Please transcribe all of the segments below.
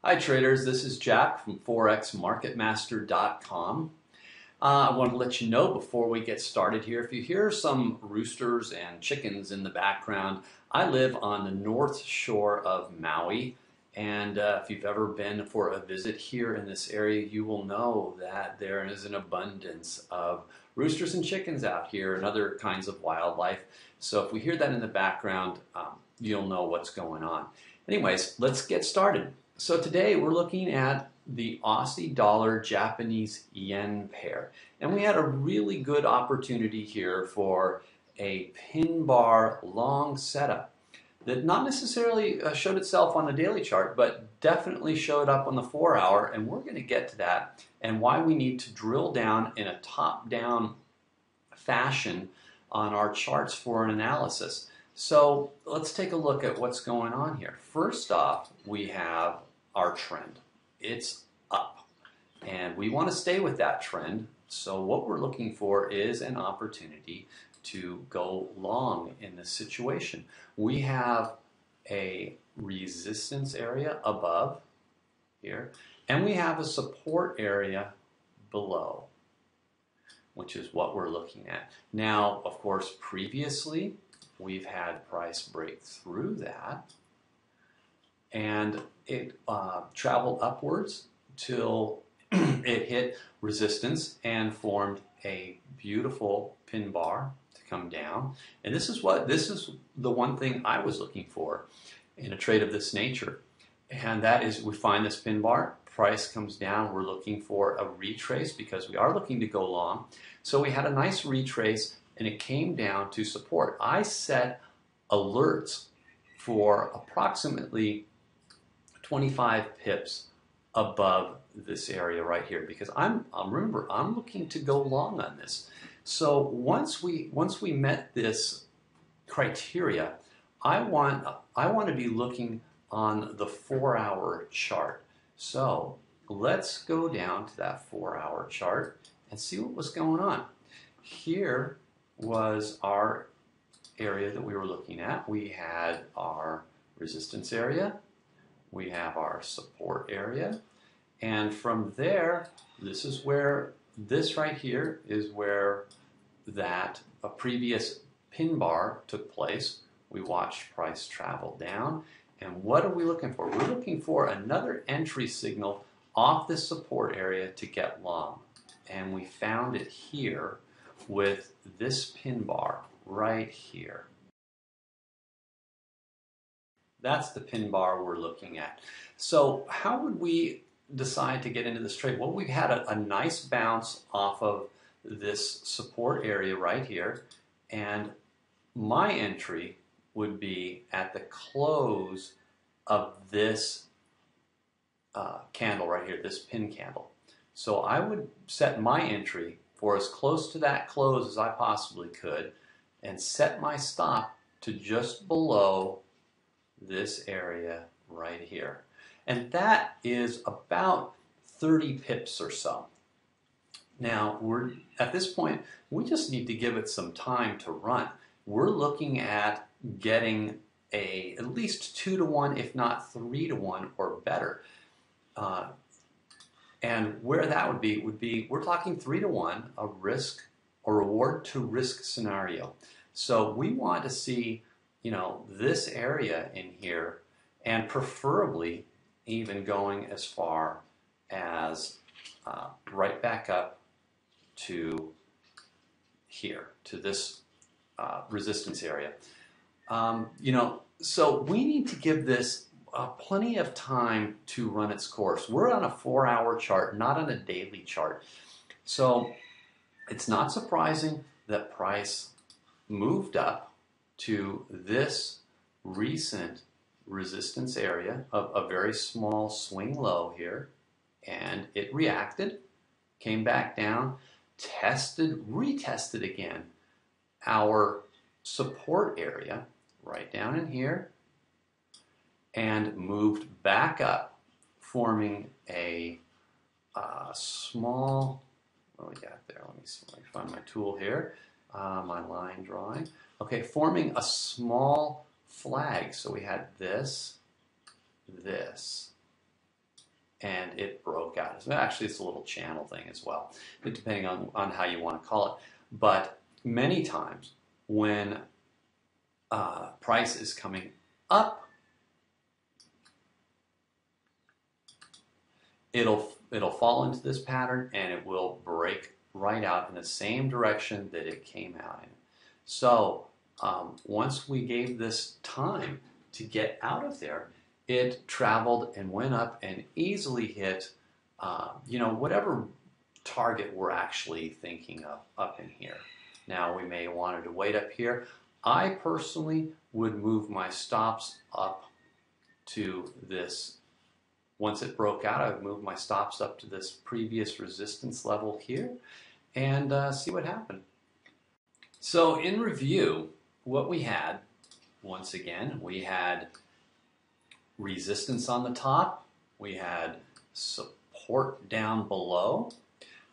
Hi traders, this is Jack from forexmarketmaster.com. I want to let you know before we get started here, if you hear some roosters and chickens in the background, I live on the north shore of Maui, and if you've ever been for a visit here in this area, you will know that there is an abundance of roosters and chickens out here and other kinds of wildlife. So if we hear that in the background, you'll know what's going on. Anyways, let's get started. So today we're looking at the Aussie dollar Japanese yen pair, and we had a really good opportunity here for a pin bar long setup that not necessarily showed itself on the daily chart, but definitely showed up on the 4-hour, and we're going to get to that and why we need to drill down in a top-down fashion on our charts for an analysis. So let's take a look at what's going on here. First off, we have our trend. It's up, and we want to stay with that trend. So what we're looking for is an opportunity to go long in this situation. We have a resistance area above here, and we have a support area below, which is what we're looking at. Now, of course, previously, we've had price break through that, and it traveled upwards till it hit resistance and formed a beautiful pin bar to come down. And this is the one thing I was looking for in a trade of this nature. And that is, we find this pin bar, price comes down, we're looking for a retrace because we are looking to go long. So we had a nice retrace and it came down to support. I set alerts for approximately 25 pips above this area right here because remember, I'm looking to go long on this. So once we met this criteria, I want to be looking on the 4-hour chart. So let's go down to that 4-hour chart and see what was going on. Here was our area that we were looking at. We had our resistance area, we have our support area, and from there, this right here is where that a previous pin bar took place. We watched price travel down, and what are we looking for? We're looking for another entry signal off this support area to get long, and we found it here with this pin bar right here. That's the pin bar we're looking at. So how would we decide to get into this trade? Well, we had a nice bounce off of this support area right here, and my entry would be at the close of this candle right here, this pin candle. So I would set my entry for as close to that close as I possibly could and set my stop to just below this area right here. And that is about 30 pips or so. Now, at this point, we just need to give it some time to run. We're looking at getting at least 2-to-1, if not 3-to-1 or better. And where that would be, we're talking 3-to-1, a risk or reward to risk scenario. So we want to see, this area in here, and preferably even going as far as right back up to here, to this resistance area. So we need to give this plenty of time to run its course. We're on a 4-hour chart, not on a daily chart. So it's not surprising that price moved up to this recent resistance area of a very small swing low here, and it reacted, came back down, retested again our support area right down in here, and moved back up, forming a small, what do we got there? Let me find my tool here, my line drawing. Okay, forming a small flag. So we had this, and it broke out. So actually, it's a little channel thing as well, depending on how you want to call it. But many times when price is coming up, it'll fall into this pattern and it will break right out in the same direction that it came out in. So once we gave this time to get out of there, it traveled and went up and easily hit, whatever target we're actually thinking of up in here. Now we may have wanted to wait up here. I personally would move my stops up to this. Once it broke out, I would move my stops up to this previous resistance level here and see what happened. So in review, what we had, once again, we had resistance on the top, we had support down below,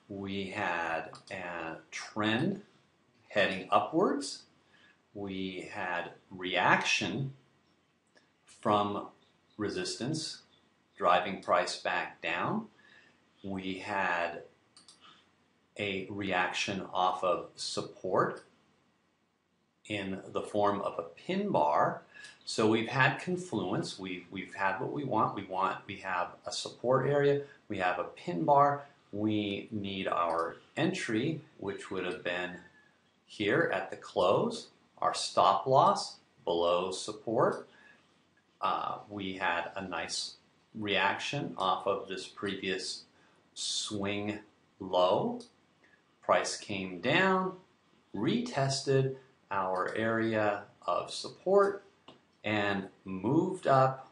we had a trend heading upwards, we had reaction from resistance driving price back down, we had a reaction off of support in the form of a pin bar. So we've had confluence, we've had what we want. We have a support area, we have a pin bar, we need our entry, which would have been here at the close, our stop loss below support. We had a nice reaction off of this previous swing low. Price came down, retested our area of support, and moved up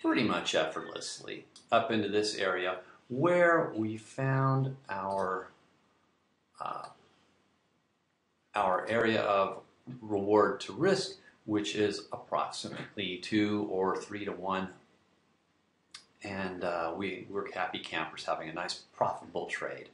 pretty much effortlessly up into this area where we found our area of reward to risk, which is approximately 2 or 3 to 1. And we're happy campers having a nice profitable trade.